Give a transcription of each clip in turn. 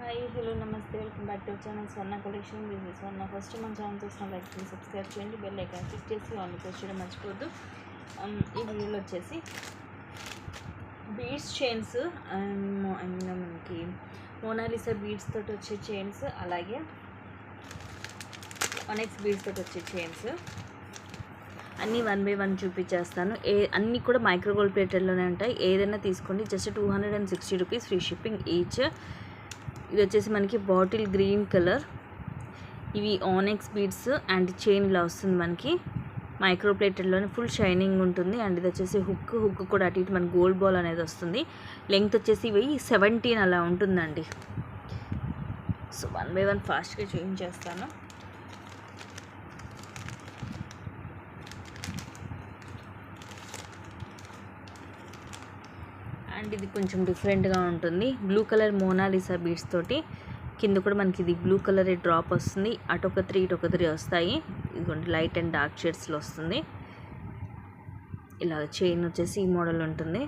Hi hello నమస్తే welcome back to channel Swarna collection. This is Swarna. First మన channel చూసిన like చేసి subscribe చేయండి, బెల్ ఐకాన్ క్లిక్ చేసి ఆన్ ప్రెస్ చేయడం మర్చిపోద్దు. ఈ వీడియోలో వచ్చేసి బీడ్స్ చైన్స్ మనకి మోనాలిసా బీడ్స్ తోటి వచ్చే చైన్స్, అలాగే ఆనెక్స్ బీడ్స్ తోటి వచ్చే చైన్స్ అన్నీ 1 by 1 చూపించేస్తాను. అన్నీ కూడా మైక్రో గోల్డ్ ప్లేటెడ్లోనే ఉంటాయి. ఏదైనా తీసుకోండి, just 260 rupees free shipping each. ఇది వచ్చేసి మనకి బాటిల్ గ్రీన్ కలర్. ఇవి ఆనెక్స్ బీడ్స్ అండ్ చైన్ ఇలా వస్తుంది. మనకి మైక్రో ప్లేటెడ్లోనే ఫుల్ షైనింగ్ ఉంటుంది. అండ్ ఇది వచ్చేసి హుక్ కూడా అటు ఇటు మనకి గోల్డ్ బాల్ అనేది వస్తుంది. లెంగ్త్ వచ్చేసి ఇవి 17 అలా ఉంటుందండి. సో 1 by 1 ఫాస్ట్గా చూపించేస్తాను. అండ్ ఇది కొంచెం డిఫరెంట్గా ఉంటుంది. బ్లూ కలర్ మోనాలిసా బీడ్స్ తోటి కింద కూడా మనకి ఇది బ్లూ కలర్ డ్రాప్ వస్తుంది. అటు ఒక 3 ఇటు ఒక 3 వస్తాయి. ఇదిగోండి లైట్ అండ్ డార్క్ షేడ్స్లో వస్తుంది. ఇలా చైన్ వచ్చేసి ఈ మోడల్ ఉంటుంది.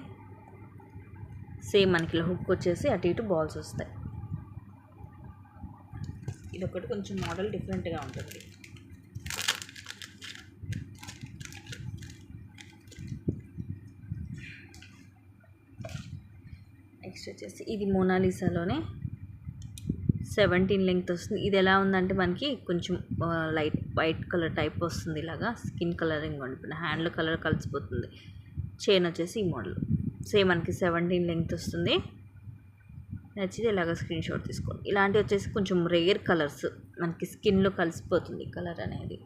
సేమ్ మనకి ఇలా హుక్ వచ్చేసి అటు ఇటు బాల్స్ వస్తాయి. ఇది ఒకటి కొంచెం మోడల్ డిఫరెంట్గా ఉంటుంది. నెక్స్ట్ వచ్చేసి ఇది మోనాలిసాలోనే 17 లెంగ్త్ వస్తుంది. ఇది ఎలా ఉందంటే మనకి కొంచెం లైట్ వైట్ కలర్ టైప్ వస్తుంది. ఇలాగా స్కిన్ కలరింగ్ ఉంటుంది. హ్యాండ్లో కలర్ కలిసిపోతుంది. చైన్ వచ్చేసి ఈ మోడల్ సేమ్ మనకి 17 లెంగ్త్ వస్తుంది. నచ్చితే ఇలాగ స్క్రీన్ షాట్ తీసుకోండి. ఇలాంటివి వచ్చేసి కొంచెం రేర్ కలర్స్, మనకి స్కిన్లో కలిసిపోతుంది కలర్ అనేది.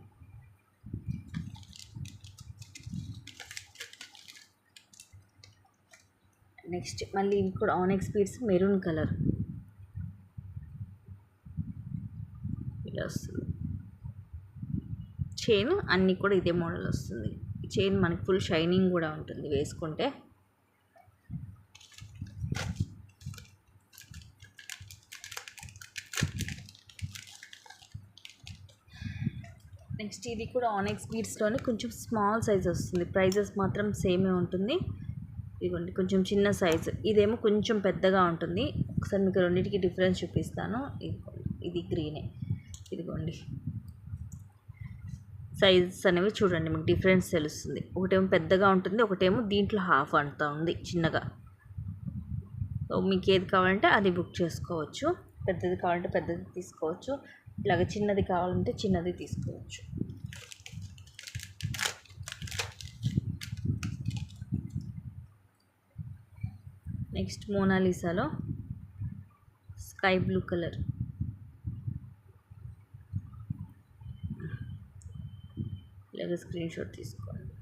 నెక్స్ట్ మళ్ళీ ఇవి కూడా ఆనెక్స్ బీడ్స్ మెరూన్ కలర్ ఇలా వస్తుంది. చైన్ అన్నీ కూడా ఇదే మోడల్ వస్తుంది. చైన్ మనకి ఫుల్ షైనింగ్ కూడా ఉంటుంది వేసుకుంటే. నెక్స్ట్ ఇది కూడా ఆనెక్స్ బీడ్స్లోనే కొంచెం స్మాల్ సైజ్ వస్తుంది. ప్రైజెస్ మాత్రం సేమే ఉంటుంది. ఇదిగోండి కొంచెం చిన్న సైజు, ఇదేమో కొంచెం పెద్దగా ఉంటుంది. ఒకసారి మీకు రెండింటికి డిఫరెన్స్ చూపిస్తాను. ఇది గ్రీనే. ఇదిగోండి సైజెస్ అనేవి చూడండి, మీకు డిఫరెన్స్ తెలుస్తుంది. ఒకటేమో పెద్దగా ఉంటుంది, ఒకటేమో దీంట్లో హాఫ్ అంతా ఉంది చిన్నగా. సో మీకు ఏది కావాలంటే అది బుక్ చేసుకోవచ్చు. పెద్దది కావాలంటే పెద్దది తీసుకోవచ్చు, ఇలాగ చిన్నది కావాలంటే చిన్నది తీసుకోవచ్చు. నెక్స్ట్ మోనాలిసాలో స్కై బ్లూ కలర్. ఇలాగ స్క్రీన్ షాట్ తీసుకోండి.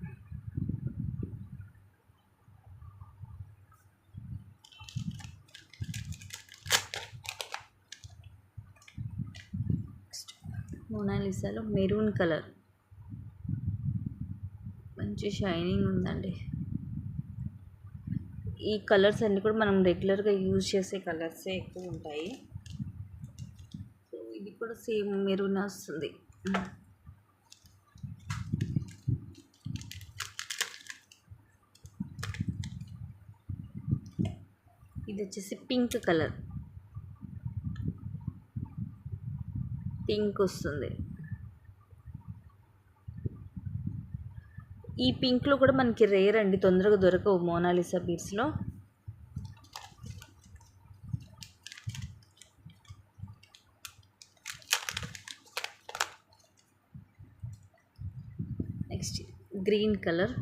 మోనాలిసాలో మెరూన్ కలర్ మంచి షైనింగ్ ఉందండి. ఈ కలర్స్ అన్నీ కూడా మనం రెగ్యులర్గా యూజ్ చేసే కలర్సే ఎక్కువ ఉంటాయి. సో ఇది కూడా సేమ్ మెరూన్ వస్తుంది. ఇది వచ్చేసి పింక్ కలర్, పింక్ వస్తుంది. ఈ పింక్లో కూడా మనకి రేర్ అండి, తొందరగా దొరకవు మోనాలిసా బీడ్స్లో. నెక్స్ట్ గ్రీన్ కలర్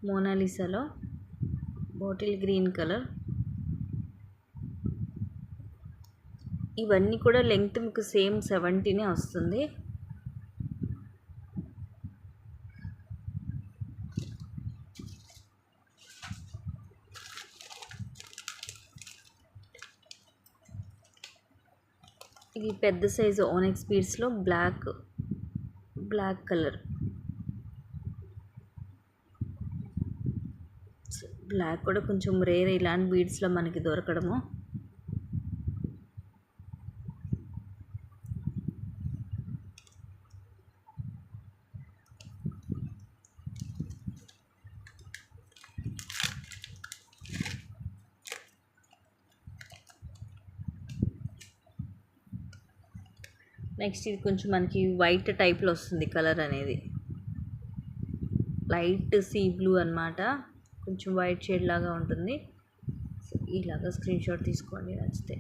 మోనాలిసాలో బాటిల్ గ్రీన్ కలర్. ఇవన్నీ కూడా లెంగ్త్ మీకు సేమ్ 17 వస్తుంది. ఇది పెద్ద సైజు ఆనెక్స్ బీడ్స్లో బ్లాక్ కలర్. బ్లాక్ కూడా కొంచెం రేర్ ఇలాంటి బీడ్స్లో మనకి దొరకడము. నెక్స్ట్ ఇది కొంచెం మనకి వైట్ టైప్లో వస్తుంది కలర్ అనేది, లైట్ సీ బ్లూ అనమాట, కొంచెం వైట్ షేడ్ లాగా ఉంటుంది. సో ఇలాగా స్క్రీన్ షాట్ తీసుకోండి నచ్చితే.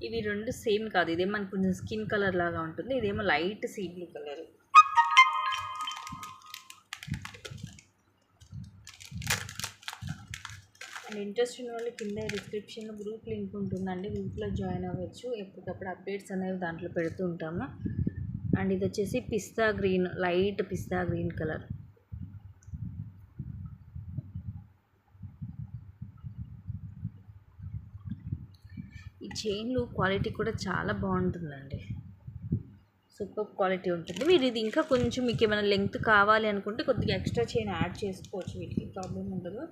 ఇవి రెండు సేమ్ కాదు, ఇదేమో మనకు కొంచెం స్కిన్ కలర్ లాగా ఉంటుంది, ఇదేమో light sea blue colour. And interest ఉన్న వాళ్ళు కింద డిస్క్రిప్షన్లో గ్రూప్ లింక్ ఉంటుందండి, గ్రూప్లో జాయిన్ అవ్వచ్చు. ఎప్పటికప్పుడు అప్డేట్స్ అనేవి దాంట్లో పెడుతూ ఉంటాము. అండ్ ఇది వచ్చేసి పిస్తా గ్రీన్, లైట్ పిస్తా గ్రీన్ కలర్. ఈ చైన్లు క్వాలిటీ కూడా చాలా బాగుంటుందండి, సూపర్ క్వాలిటీ ఉంటుంది. మీరు ఇది ఇంకా కొంచెం మీకు ఏమైనా లెంగ్త్ కావాలి అనుకుంటే కొద్దిగా ఎక్స్ట్రా చైన్ యాడ్ చేసుకోవచ్చు, వీటికి ప్రాబ్లం ఉండదు.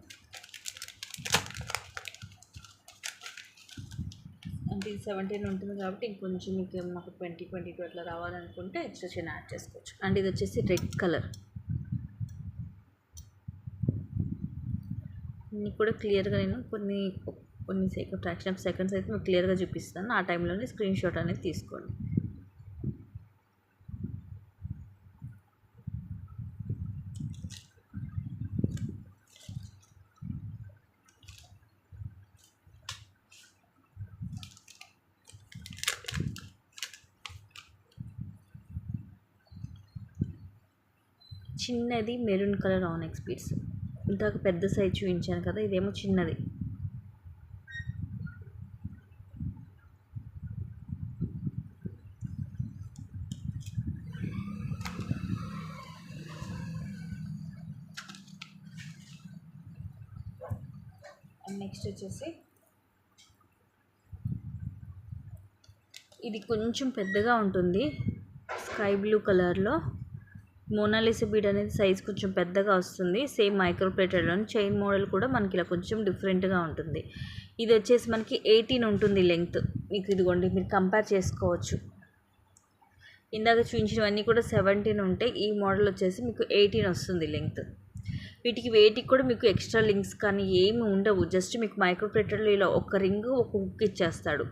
అంటే ఇది 17 ఉంటుంది కాబట్టి ఇంకొంచెం మీకు ఏమన్నా 20-22 అట్లా రావాలనుకుంటే ఎక్స్ట్రా చైన్ యాడ్ చేసుకోవచ్చు. అండ్ ఇది వచ్చేసి రెడ్ కలర్. ఇన్ని కూడా క్లియర్గా నేను కొన్ని ఫ్రాక్షన్ ఆఫ్ సెకండ్స్ అయితే మీకు క్లియర్గా చూపిస్తాను, ఆ టైంలోనే స్క్రీన్ షాట్ అనేది తీసుకోండి. చిన్నది మెరూన్ కలర్ ఆనెక్స్ బీడ్స్, ఇంతకు పెద్ద సైజ్ చూపించాను కదా, ఇదేమో చిన్నది. అండ్ నెక్స్ట్ వచ్చేసి ఇది కొంచెం పెద్దగా ఉంటుంది, స్కై బ్లూ కలర్లో మోనాలిసా బీడ్ అనేది సైజ్ కొంచెం పెద్దగా వస్తుంది. సేమ్ మైక్రో ప్లేటెడ్లోని చైన్ మోడల్ కూడా మనకి ఇలా కొంచెం డిఫరెంట్గా ఉంటుంది. ఇది వచ్చేసి మనకి 18 ఉంటుంది లెంగ్త్. మీకు ఇదిగోండి మీరు కంపేర్ చేసుకోవచ్చు, ఇందాక చూపించినవన్నీ కూడా 17 ఉంటాయి, ఈ మోడల్ వచ్చేసి మీకు 18 వస్తుంది లెంగ్త్. వీటికి వెయిట్కి కూడా మీకు ఎక్స్ట్రా లింక్స్ కానీ ఏమి ఉండవు, జస్ట్ మీకు మైక్రో ప్లేటెడ్లో ఇలా ఒక రింగ్ ఒక హుక్ ఇచ్చేస్తాడు.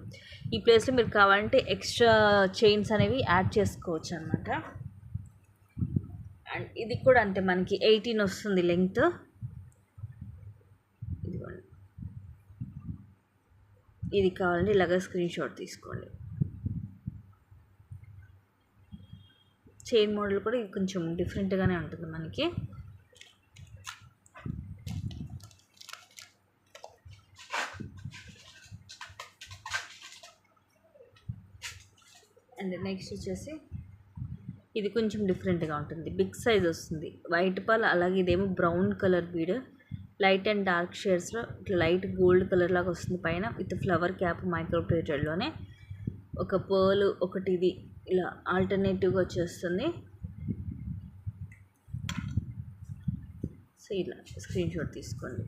ఈ ప్లేస్లో మీరు కావాలంటే ఎక్స్ట్రా చైన్స్ అనేవి యాడ్ చేసుకోవచ్చు అనమాట. అండ్ ఇది కూడా అంతే, మనకి 18 వస్తుంది లెంగ్త్. ఇదిగోండి, ఇది కావాలంటే ఇలాగ స్క్రీన్ షాట్ తీసుకోండి. చైన్ మోడల్ కూడా ఇది కొంచెం డిఫరెంట్గానే ఉంటుంది మనకి. అండ్ నెక్స్ట్ వచ్చేసి ఇది కొంచెం డిఫరెంట్గా ఉంటుంది, బిగ్ సైజ్ వస్తుంది, వైట్ పాల్. అలాగే ఇదేమో brown colour bead, light and dark షేడ్స్లో ఇట్లా లైట్ గోల్డ్ కలర్ లాగా వస్తుంది పైన, విత్ ఫ్లవర్ క్యాప్ మైక్రో ప్లేటెడ్లోనే. ఒక పర్ల్ ఒకటి ఇది ఇలా ఆల్టర్నేటివ్గా వచ్చేస్తుంది. సో ఇలా స్క్రీన్ షాట్ తీసుకోండి.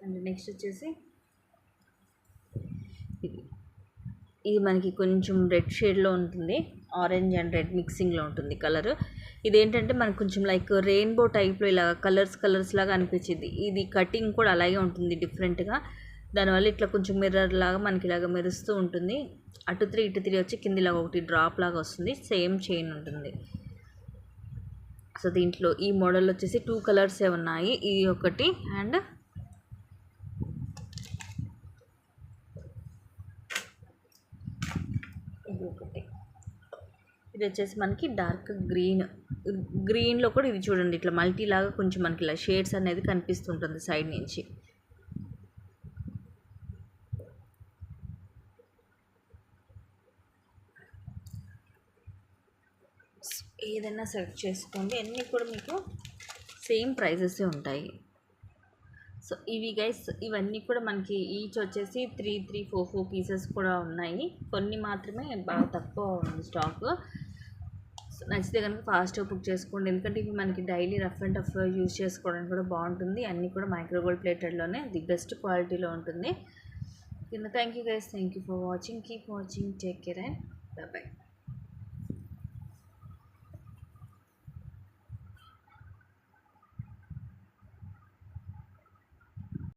అండ్ నెక్స్ట్ వచ్చేసి ఇది మనకి కొంచెం రెడ్ షేడ్లో ఉంటుంది, ఆరెంజ్ అండ్ రెడ్ మిక్సింగ్లో ఉంటుంది కలర్. ఇదేంటంటే మనకు కొంచెం లైక్ రెయిన్బో టైప్లో ఇలా కలర్స్ లాగా అనిపించింది. ఇది కటింగ్ కూడా అలాగే ఉంటుంది డిఫరెంట్గా, దానివల్ల ఇట్లా కొంచెం మిర్రర్ లాగా మనకి ఇలాగ మెరుస్తూ ఉంటుంది. అటు 3 ఇటు 3 వచ్చి కింద ఇలాగ ఒకటి డ్రాప్ లాగా వస్తుంది, సేమ్ చైన్ ఉంటుంది. సో దీంట్లో ఈ మోడల్ వచ్చేసి 2 కలర్సే ఉన్నాయి, ఇది ఒకటి అండ్ ఇది ఒకటి. ఇది వచ్చేసి మనకి డార్క్ గ్రీన్లో కూడా ఇది చూడండి ఇట్లా మల్టీ లాగా కొంచెం మనకి ఇలా షేడ్స్ అనేది కనిపిస్తుంటుంది సైడ్ నుంచి. ఏదైనా సెలెక్ట్ చేసుకోండి, అన్నీ కూడా మీకు సేమ్ ప్రైజెసే ఉంటాయి. సో ఇవి గైస్, ఇవన్నీ కూడా మనకి ఈచ్ వచ్చేసి 3-4 పీసెస్ కూడా ఉన్నాయి, కొన్ని మాత్రమే బాగా తక్కువ ఉంది స్టాక్. సో నచ్చితే కనుక ఫాస్ట్గా బుక్ చేసుకోండి, ఎందుకంటే ఇవి మనకి daily rough and tough use చేసుకోవడానికి కూడా బాగుంటుంది. అన్నీ కూడా మైక్రోగోల్డ్ ప్లేటెడ్లోనే ది బెస్ట్ క్వాలిటీలో ఉంటుంది. Thank you guys, thank you for watching, keep watching, take care and by by.